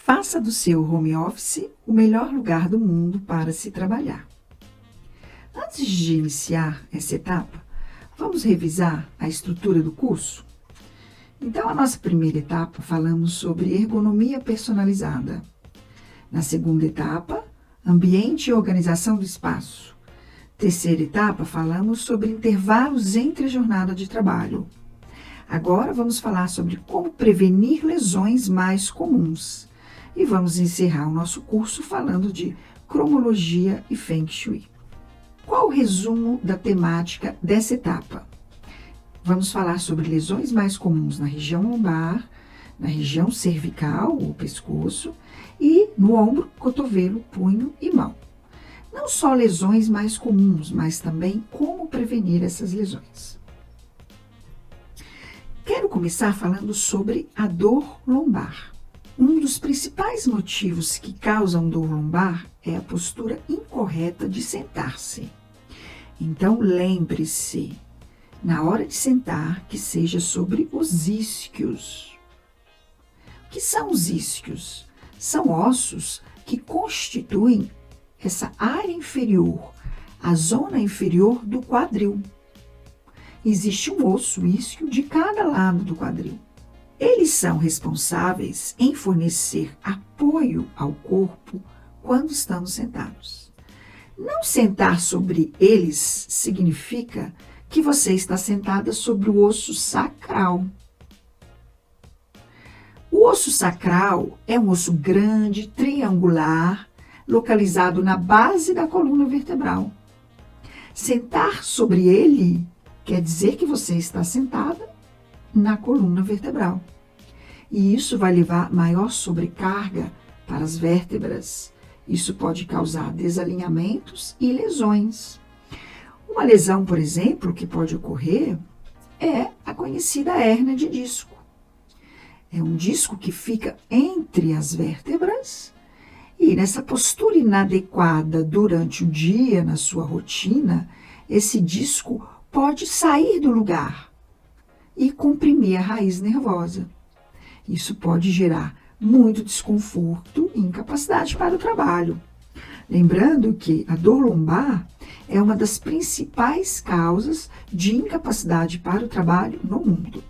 Faça do seu home office o melhor lugar do mundo para se trabalhar. Antes de iniciar essa etapa, vamos revisar a estrutura do curso? Então, a nossa primeira etapa, falamos sobre ergonomia personalizada. Na segunda etapa, ambiente e organização do espaço. Terceira etapa, falamos sobre intervalos entre a jornada de trabalho. Agora vamos falar sobre como prevenir lesões mais comuns. E vamos encerrar o nosso curso falando de cronologia e Feng Shui. Qual o resumo da temática dessa etapa? Vamos falar sobre lesões mais comuns na região lombar, na região cervical ou pescoço e no ombro, cotovelo, punho e mão. Não só lesões mais comuns, mas também como prevenir essas lesões. Quero começar falando sobre a dor lombar. Um dos principais motivos que causam dor lombar é a postura incorreta de sentar-se. Então, lembre-se, na hora de sentar, que seja sobre os isquios. O que são os isquios? São ossos que constituem essa área inferior, a zona inferior do quadril. Existe um osso isquio de cada lado do quadril. Eles são responsáveis em fornecer apoio ao corpo quando estamos sentados. Não sentar sobre eles significa que você está sentada sobre o osso sacral. O osso sacral é um osso grande, triangular, localizado na base da coluna vertebral. Sentar sobre ele quer dizer que você está sentada na coluna vertebral. E isso vai levar maior sobrecarga para as vértebras. Isso pode causar desalinhamentos e lesões. Uma lesão, por exemplo, que pode ocorrer é a conhecida hérnia de disco. É um disco que fica entre as vértebras e nessa postura inadequada durante o dia, na sua rotina, esse disco pode sair do lugar e comprimir a raiz nervosa. Isso pode gerar muito desconforto e incapacidade para o trabalho. Lembrando que a dor lombar é uma das principais causas de incapacidade para o trabalho no mundo.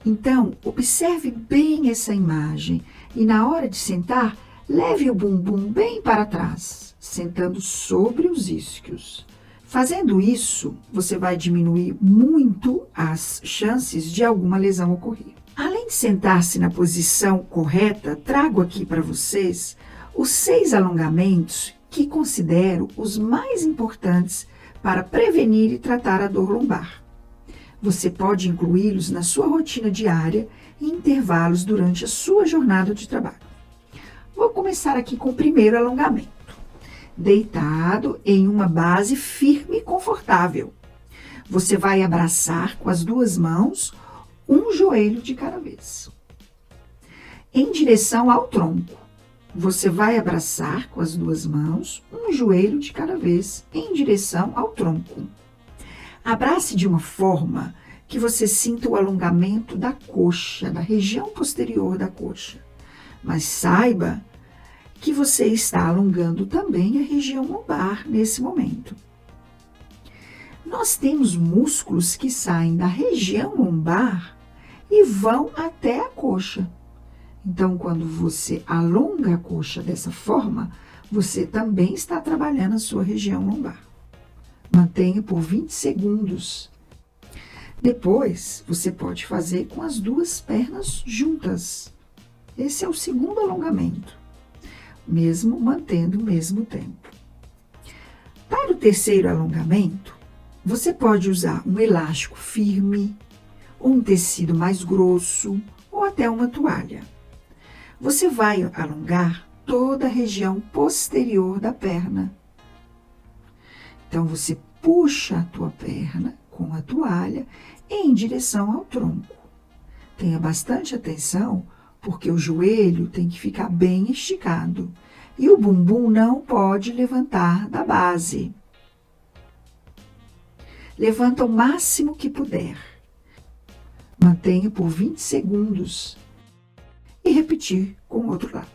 Então, observe bem essa imagem e na hora de sentar, leve o bumbum bem para trás, sentando sobre os isquios. Fazendo isso, você vai diminuir muito as chances de alguma lesão ocorrer. Além de sentar-se na posição correta, trago aqui para vocês os 6 alongamentos que considero os mais importantes para prevenir e tratar a dor lombar. Você pode incluí-los na sua rotina diária em intervalos durante a sua jornada de trabalho. Vou começar aqui com o primeiro alongamento. Deitado em uma base firme e confortável. Você vai abraçar com as 2 mãos um joelho de cada vez. Em direção ao tronco, você vai abraçar com as 2 mãos um joelho de cada vez em direção ao tronco. Abrace de uma forma que você sinta o alongamento da coxa, da região posterior da coxa. Mas saiba que você está alongando também a região lombar nesse momento. Nós temos músculos que saem da região lombar e vão até a coxa. Então, quando você alonga a coxa dessa forma, você também está trabalhando a sua região lombar. Mantenha por 20 segundos. Depois, você pode fazer com as 2 pernas juntas. Esse é o segundo alongamento, mesmo mantendo o mesmo tempo. Para o terceiro alongamento, você pode usar um elástico firme, ou um tecido mais grosso, ou até uma toalha. Você vai alongar toda a região posterior da perna. Então, você puxa a tua perna com a toalha em direção ao tronco. Tenha bastante atenção, porque o joelho tem que ficar bem esticado e o bumbum não pode levantar da base. Levanta o máximo que puder. Mantenha por 20 segundos e repetir com o outro lado.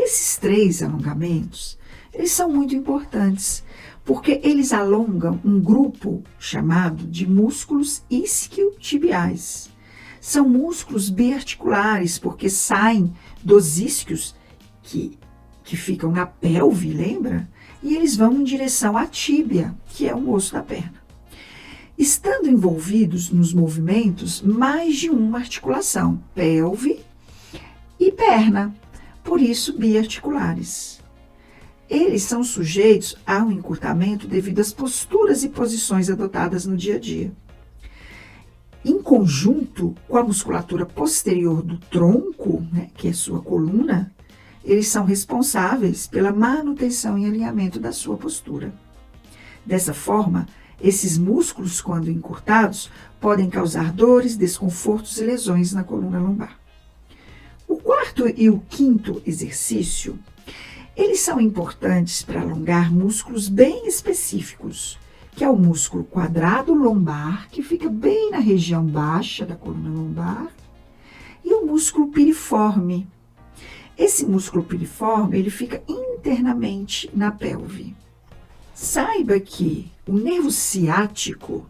Esses 3 alongamentos, eles são muito importantes, porque eles alongam um grupo chamado de músculos isquiotibiais. São músculos biarticulares, porque saem dos isquios que ficam na pelve, lembra? E eles vão em direção à tíbia, que é o osso da perna. Estando envolvidos nos movimentos mais de uma articulação, pelve e perna, por isso biarticulares. Eles são sujeitos ao encurtamento devido às posturas e posições adotadas no dia a dia. Em conjunto com a musculatura posterior do tronco, que é sua coluna, eles são responsáveis pela manutenção e alinhamento da sua postura. Dessa forma, esses músculos, quando encurtados, podem causar dores, desconfortos e lesões na coluna lombar. O 4º e o 5º exercício, eles são importantes para alongar músculos bem específicos, que é o músculo quadrado lombar, que fica bem na região baixa da coluna lombar, e o músculo piriforme. Esse músculo piriforme, ele fica internamente na pelve. Saiba que o nervo ciático,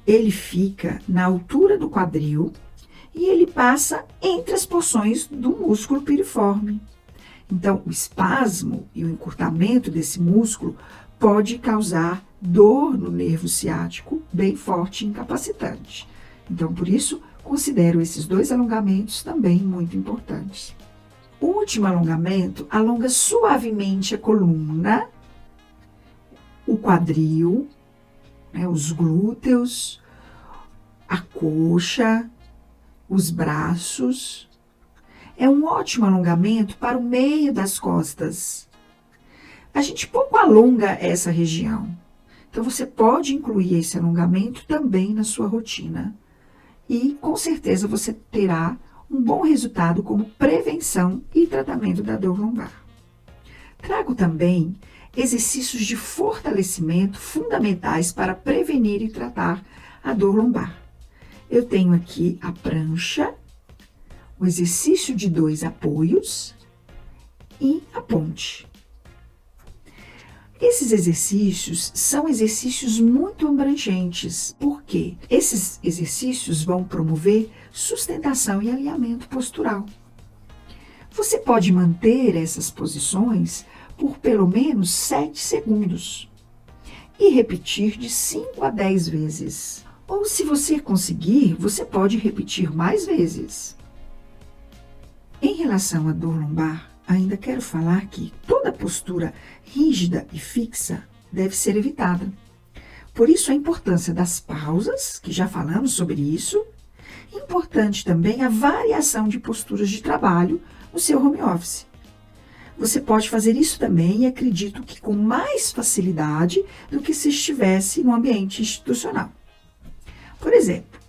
ele fica na altura do quadril e ele passa entre as porções do músculo piriforme. Então, o espasmo e o encurtamento desse músculo pode causar dor no nervo ciático bem forte e incapacitante. Então, por isso, considero esses 2 alongamentos também muito importantes. O último alongamento alonga suavemente a coluna, o quadril, os glúteos, a coxa, os braços. É um ótimo alongamento para o meio das costas. A gente pouco alonga essa região. Então, você pode incluir esse alongamento também na sua rotina. E, com certeza, você terá um bom resultado como prevenção e tratamento da dor lombar. Trago também exercícios de fortalecimento fundamentais para prevenir e tratar a dor lombar. Eu tenho aqui a prancha, o exercício de 2 apoios e a ponte. Esses exercícios são exercícios muito abrangentes, porque esses exercícios vão promover sustentação e alinhamento postural. Você pode manter essas posições por pelo menos 7 segundos e repetir de 5 a 10 vezes. Ou, se você conseguir, você pode repetir mais vezes. Em relação à dor lombar, ainda quero falar que toda postura rígida e fixa deve ser evitada. Por isso, a importância das pausas, que já falamos sobre isso. Importante também a variação de posturas de trabalho no seu home office. Você pode fazer isso também, e acredito que com mais facilidade do que se estivesse no ambiente institucional. Por exemplo,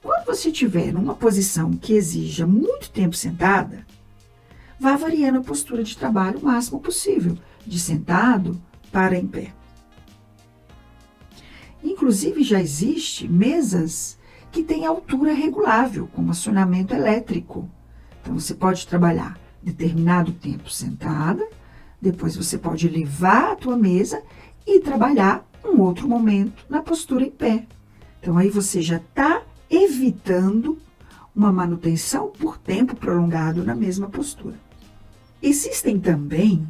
quando você estiver numa posição que exija muito tempo sentada, vá variando a postura de trabalho o máximo possível, de sentado para em pé. Inclusive, já existe mesas que têm altura regulável, como acionamento elétrico. Então, você pode trabalhar determinado tempo sentada, depois você pode levar a tua mesa e trabalhar um outro momento na postura em pé. Então, aí você já está evitando uma manutenção por tempo prolongado na mesma postura. Existem também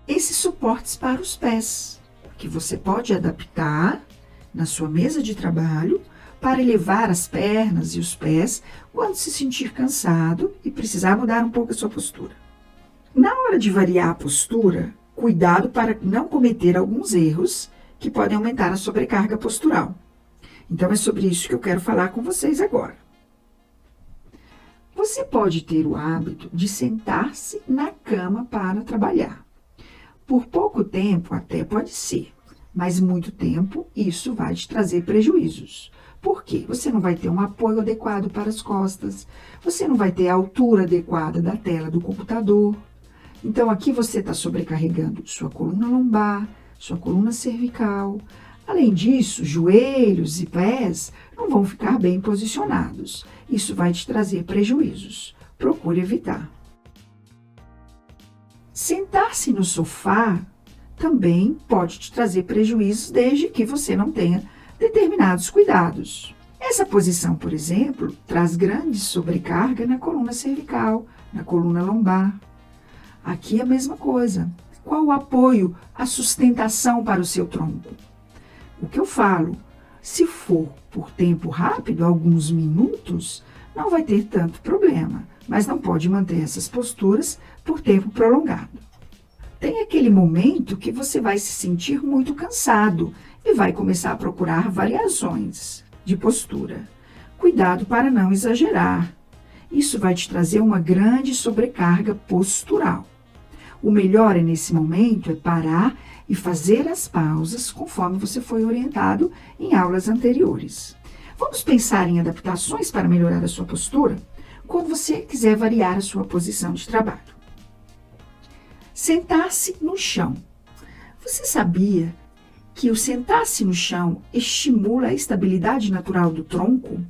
esses suportes para os pés, que você pode adaptar na sua mesa de trabalho para elevar as pernas e os pés quando se sentir cansado e precisar mudar um pouco a sua postura. Na hora de variar a postura, cuidado para não cometer alguns erros que podem aumentar a sobrecarga postural. Então, é sobre isso que eu quero falar com vocês agora. Você pode ter o hábito de sentar-se na cama para trabalhar. Por pouco tempo até pode ser, mas muito tempo isso vai te trazer prejuízos. Por quê? Você não vai ter um apoio adequado para as costas, você não vai ter a altura adequada da tela do computador. Então, aqui você está sobrecarregando sua coluna lombar, sua coluna cervical. Além disso, joelhos e pés não vão ficar bem posicionados. Isso vai te trazer prejuízos. Procure evitar. Sentar-se no sofá também pode te trazer prejuízos desde que você não tenha determinados cuidados. Essa posição, por exemplo, traz grande sobrecarga na coluna cervical, na coluna lombar. Aqui é a mesma coisa. Qual o apoio, a sustentação para o seu tronco? O que eu falo, se for por tempo rápido, alguns minutos, não vai ter tanto problema, mas não pode manter essas posturas por tempo prolongado. Tem aquele momento que você vai se sentir muito cansado e vai começar a procurar variações de postura. Cuidado para não exagerar. Isso vai te trazer uma grande sobrecarga postural. O melhor nesse momento é parar e fazer as pausas conforme você foi orientado em aulas anteriores. Vamos pensar em adaptações para melhorar a sua postura quando você quiser variar a sua posição de trabalho. Sentar-se no chão. Você sabia que o sentar-se no chão estimula a estabilidade natural do tronco?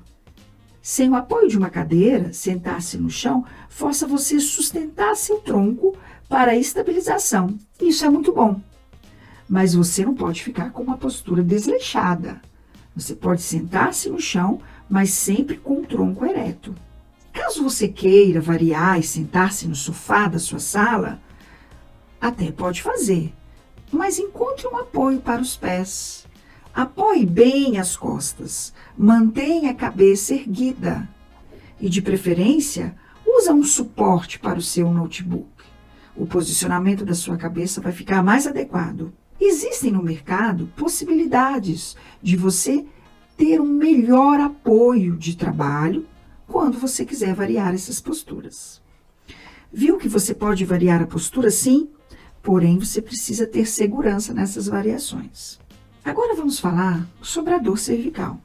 Sem o apoio de uma cadeira, sentar-se no chão força você sustentar seu tronco para a estabilização. Isso é muito bom. Mas você não pode ficar com uma postura desleixada. Você pode sentar-se no chão, mas sempre com o tronco ereto. Caso você queira variar e sentar-se no sofá da sua sala, até pode fazer, mas encontre um apoio para os pés. Apoie bem as costas, mantenha a cabeça erguida e, de preferência, usa um suporte para o seu notebook. O posicionamento da sua cabeça vai ficar mais adequado. Existem no mercado possibilidades de você ter um melhor apoio de trabalho quando você quiser variar essas posturas. Viu que você pode variar a postura sim? Porém, você precisa ter segurança nessas variações. Agora vamos falar sobre a dor cervical.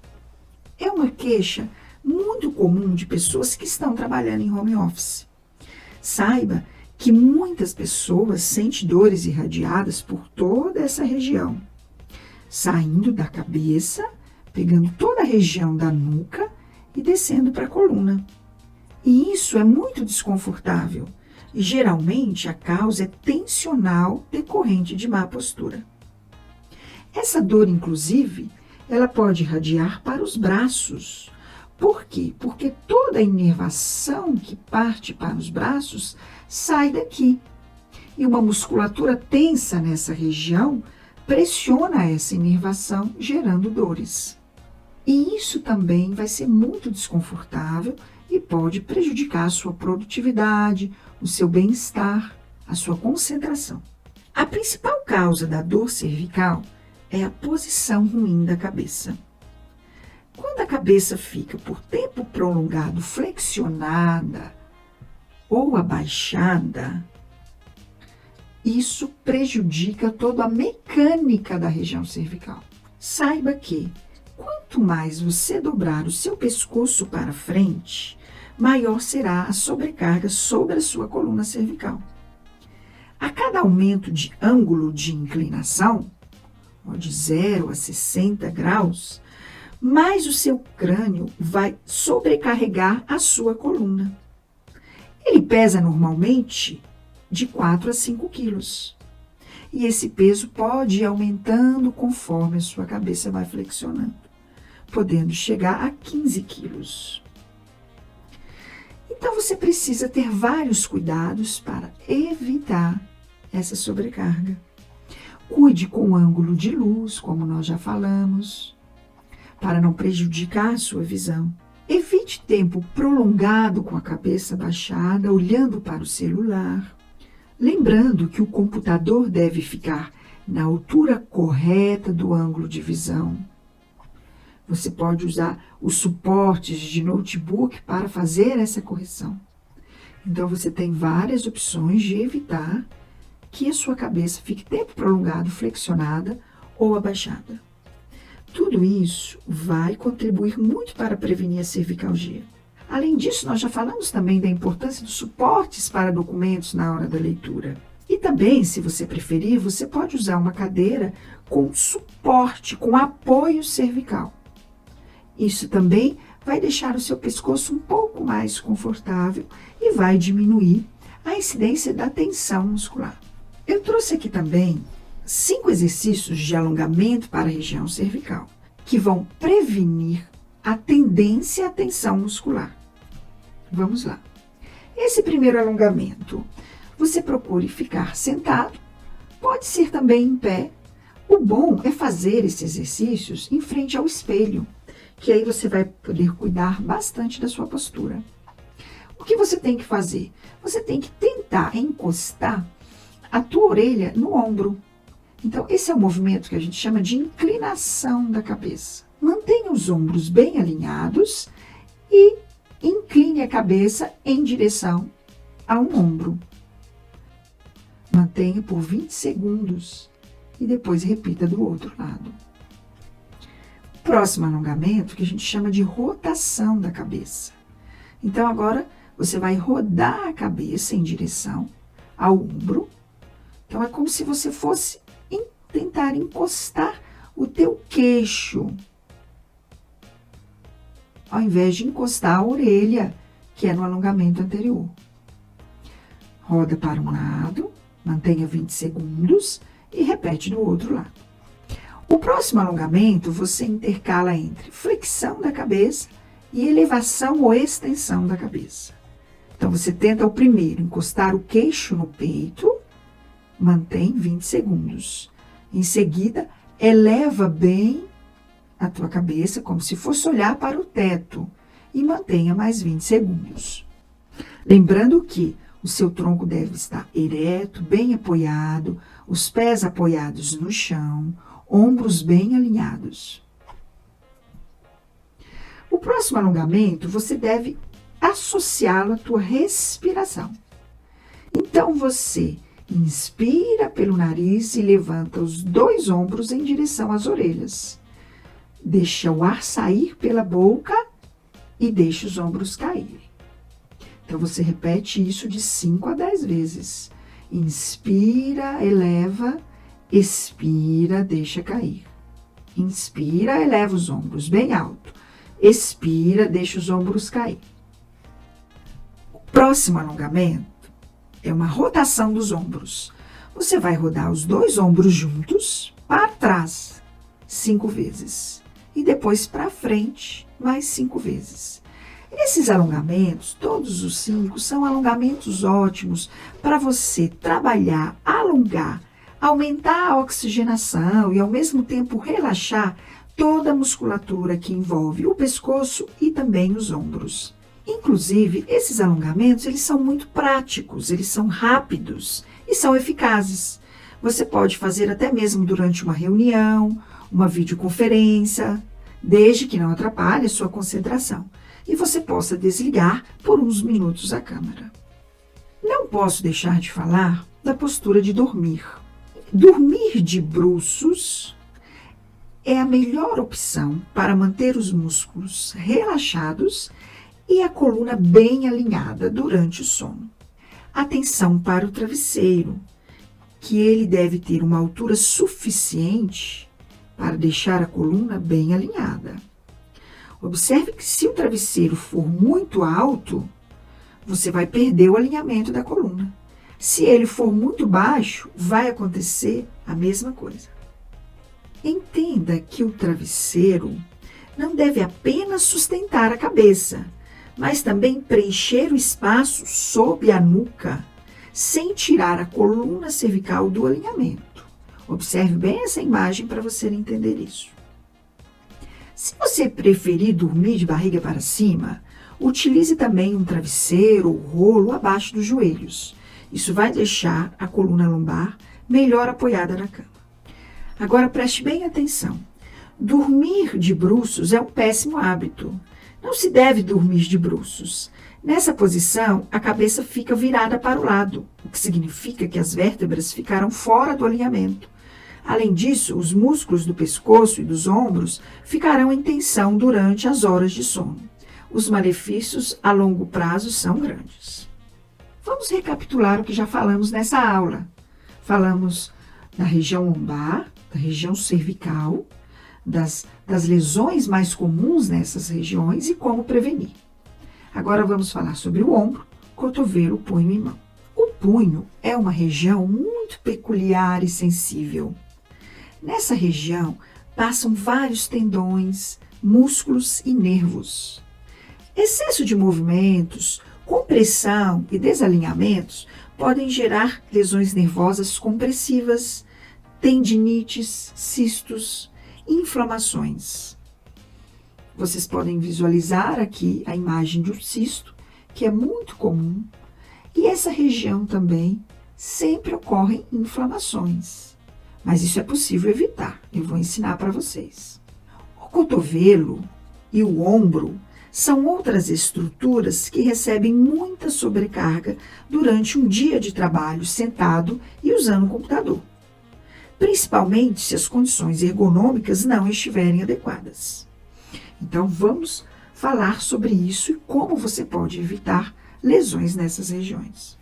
É uma queixa muito comum de pessoas que estão trabalhando em home office. Saiba que muitas pessoas sentem dores irradiadas por toda essa região, saindo da cabeça, pegando toda a região da nuca e descendo para a coluna. E isso é muito desconfortável. E geralmente a causa é tensional decorrente de má postura. Essa dor, inclusive, ela pode irradiar para os braços. Por quê? Porque toda a inervação que parte para os braços sai daqui. E uma musculatura tensa nessa região pressiona essa inervação, gerando dores. E isso também vai ser muito desconfortável e pode prejudicar a sua produtividade, o seu bem-estar, a sua concentração. A principal causa da dor cervical é a posição ruim da cabeça. Quando a cabeça fica por tempo prolongado flexionada ou abaixada, isso prejudica toda a mecânica da região cervical. Saiba que, quanto mais você dobrar o seu pescoço para frente, maior será a sobrecarga sobre a sua coluna cervical. A cada aumento de ângulo de inclinação, de 0 a 60 graus, mais o seu crânio vai sobrecarregar a sua coluna. Ele pesa normalmente de 4 a 5 quilos. E esse peso pode ir aumentando conforme a sua cabeça vai flexionando, podendo chegar a 15 quilos. Então, você precisa ter vários cuidados para evitar essa sobrecarga. Cuide com o ângulo de luz, como nós já falamos, para não prejudicar a sua visão. Evite tempo prolongado com a cabeça baixada, olhando para o celular. Lembrando que o computador deve ficar na altura correta do ângulo de visão. Você pode usar os suportes de notebook para fazer essa correção. Então, você tem várias opções de evitar que a sua cabeça fique tempo prolongado flexionada ou abaixada. Tudo isso vai contribuir muito para prevenir a cervicalgia. Além disso, nós já falamos também da importância dos suportes para documentos na hora da leitura. E também, se você preferir, você pode usar uma cadeira com suporte, com apoio cervical. Isso também vai deixar o seu pescoço um pouco mais confortável e vai diminuir a incidência da tensão muscular. Eu trouxe aqui também 5 exercícios de alongamento para a região cervical, que vão prevenir a tendência à tensão muscular. Vamos lá. Esse primeiro alongamento, você procure ficar sentado, pode ser também em pé. O bom é fazer esses exercícios em frente ao espelho, que aí você vai poder cuidar bastante da sua postura. O que você tem que fazer? Você tem que tentar encostar a tua orelha no ombro. Então, esse é o movimento que a gente chama de inclinação da cabeça. Mantenha os ombros bem alinhados e incline a cabeça em direção a um ombro. Mantenha por 20 segundos e depois repita do outro lado. Próximo alongamento que a gente chama de rotação da cabeça. Então, agora você vai rodar a cabeça em direção ao ombro. Então, é como se você fosse tentar encostar o teu queixo, ao invés de encostar a orelha, que é no alongamento anterior. Roda para um lado, mantenha 20 segundos e repete do outro lado. O próximo alongamento você intercala entre flexão da cabeça e elevação ou extensão da cabeça. Então, você tenta o primeiro, encostar o queixo no peito, mantém 20 segundos. Em seguida, eleva bem a tua cabeça, como se fosse olhar para o teto, e mantenha mais 20 segundos. Lembrando que o seu tronco deve estar ereto, bem apoiado, os pés apoiados no chão, ombros bem alinhados. O próximo alongamento, você deve associá-lo à tua respiração. Então, você inspira pelo nariz e levanta os 2 ombros em direção às orelhas. Deixa o ar sair pela boca e deixa os ombros caírem. Então, você repete isso de 5 a 10 vezes. Inspira, eleva, expira, deixa cair. Inspira, eleva os ombros bem alto. Expira, deixa os ombros cair. O próximo alongamento é uma rotação dos ombros. Você vai rodar os 2 ombros juntos para trás 5 vezes e depois para frente mais 5 vezes. Esses alongamentos, todos os 5, são alongamentos ótimos para você trabalhar, alongar, aumentar a oxigenação e ao mesmo tempo relaxar toda a musculatura que envolve o pescoço e também os ombros. Inclusive, esses alongamentos, eles são muito práticos, eles são rápidos e são eficazes. Você pode fazer até mesmo durante uma reunião, uma videoconferência, desde que não atrapalhe a sua concentração e você possa desligar por uns minutos a câmera. Não posso deixar de falar da postura de dormir. Dormir de bruços é a melhor opção para manter os músculos relaxados e a coluna bem alinhada durante o sono. Atenção para o travesseiro, que ele deve ter uma altura suficiente para deixar a coluna bem alinhada. Observe que se o travesseiro for muito alto, você vai perder o alinhamento da coluna. Se ele for muito baixo, vai acontecer a mesma coisa. Entenda que o travesseiro não deve apenas sustentar a cabeça, mas também preencher o espaço sob a nuca, sem tirar a coluna cervical do alinhamento. Observe bem essa imagem para você entender isso. Se você preferir dormir de barriga para cima, utilize também um travesseiro ou rolo abaixo dos joelhos. Isso vai deixar a coluna lombar melhor apoiada na cama. Agora preste bem atenção. Dormir de bruços é um péssimo hábito. Não se deve dormir de bruços. Nessa posição, a cabeça fica virada para o lado, o que significa que as vértebras ficaram fora do alinhamento. Além disso, os músculos do pescoço e dos ombros ficarão em tensão durante as horas de sono. Os malefícios a longo prazo são grandes. Vamos recapitular o que já falamos nessa aula. Falamos da região lombar, da região cervical, das lesões mais comuns nessas regiões e como prevenir. Agora vamos falar sobre o ombro, cotovelo, punho e mão. punho é uma região muito peculiar e sensível. Nessa região passam vários tendões, músculos e nervos. Excesso de movimentos, compressão e desalinhamentos podem gerar lesões nervosas compressivas, tendinites, cistos e inflamações. Vocês podem visualizar aqui a imagem de um cisto, que é muito comum, e essa região também sempre ocorrem inflamações. Mas isso é possível evitar, eu vou ensinar para vocês. O cotovelo e o ombro são outras estruturas que recebem muita sobrecarga durante um dia de trabalho sentado e usando o computador, principalmente se as condições ergonômicas não estiverem adequadas. Então, vamos falar sobre isso e como você pode evitar lesões nessas regiões.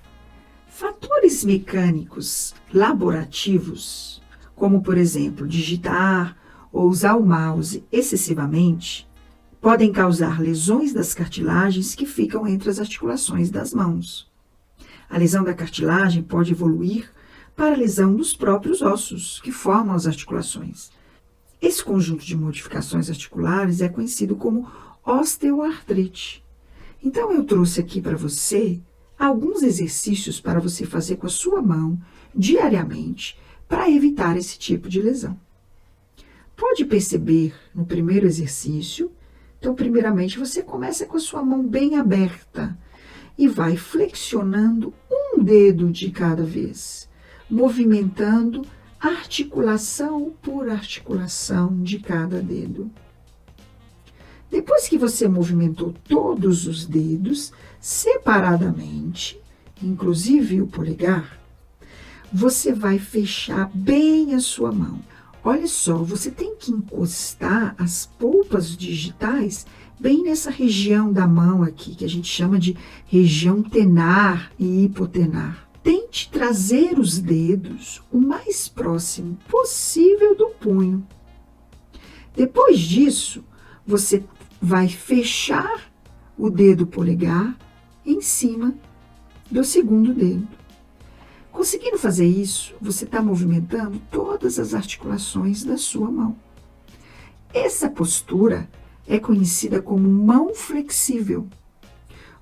Fatores mecânicos laborativos, como, por exemplo, digitar ou usar o mouse excessivamente, podem causar lesões das cartilagens que ficam entre as articulações das mãos. A lesão da cartilagem pode evoluir para a lesão dos próprios ossos que formam as articulações. Esse conjunto de modificações articulares é conhecido como osteoartrite. Então, eu trouxe aqui para você alguns exercícios para você fazer com a sua mão diariamente para evitar esse tipo de lesão. Pode perceber no primeiro exercício. Então, primeiramente, você começa com a sua mão bem aberta e vai flexionando um dedo de cada vez, movimentando articulação por articulação de cada dedo. Depois que você movimentou todos os dedos separadamente, inclusive o polegar, você vai fechar bem a sua mão. Olha só, você tem que encostar as polpas digitais bem nessa região da mão aqui, que a gente chama de região tenar e hipotenar. Tente trazer os dedos o mais próximo possível do punho. Depois disso, você vai fechar o dedo polegar em cima do segundo dedo. Conseguindo fazer isso, você está movimentando todas as articulações da sua mão. Essa postura é conhecida como mão flexível.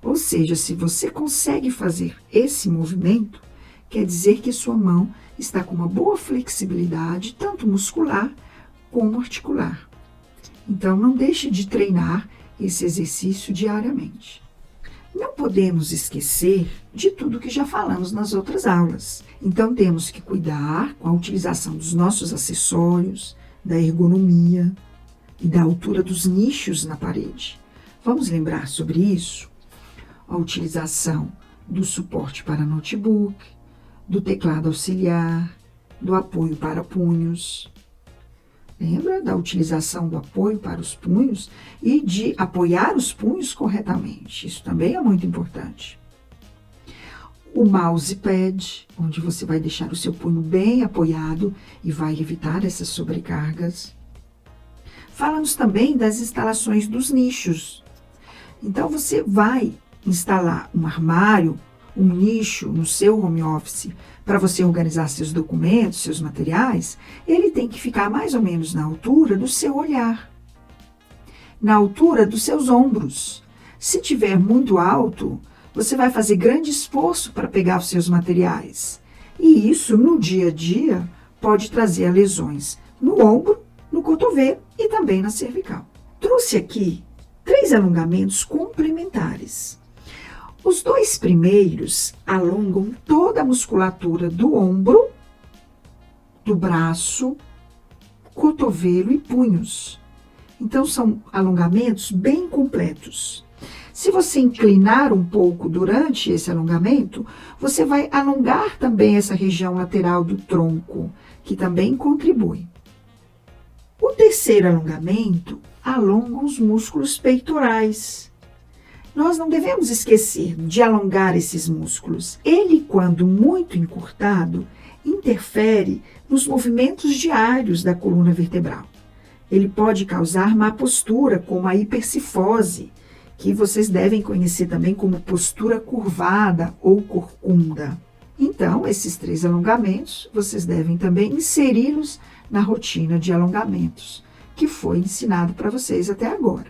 Ou seja, se você consegue fazer esse movimento, quer dizer que sua mão está com uma boa flexibilidade, tanto muscular como articular. Então, não deixe de treinar esse exercício diariamente. Não podemos esquecer de tudo que já falamos nas outras aulas. Então, temos que cuidar com a utilização dos nossos acessórios, da ergonomia e da altura dos nichos na parede. Vamos lembrar sobre isso? A utilização do suporte para notebook, do teclado auxiliar, do apoio para punhos. Lembra da utilização do apoio para os punhos e de apoiar os punhos corretamente. Isso também é muito importante. O mousepad, onde você vai deixar o seu punho bem apoiado e vai evitar essas sobrecargas. Falamos também das instalações dos nichos. Então, você vai instalar um armário, um nicho no seu home office para você organizar seus documentos, seus materiais. Ele tem que ficar mais ou menos na altura do seu olhar, na altura dos seus ombros. Se tiver muito alto, você vai fazer grande esforço para pegar os seus materiais. E isso, no dia a dia, pode trazer lesões no ombro, no cotovelo e também na cervical. Trouxe aqui 3 alongamentos complementares. Os 2 primeiros alongam toda a musculatura do ombro, do braço, cotovelo e punhos. Então, são alongamentos bem completos. Se você inclinar um pouco durante esse alongamento, você vai alongar também essa região lateral do tronco, que também contribui. O terceiro alongamento alonga os músculos peitorais. Nós não devemos esquecer de alongar esses músculos. Ele, quando muito encurtado, interfere nos movimentos diários da coluna vertebral. Ele pode causar má postura, como a hipercifose, que vocês devem conhecer também como postura curvada ou corcunda. Então, esses 3 alongamentos, vocês devem também inseri-los na rotina de alongamentos, que foi ensinado para vocês até agora.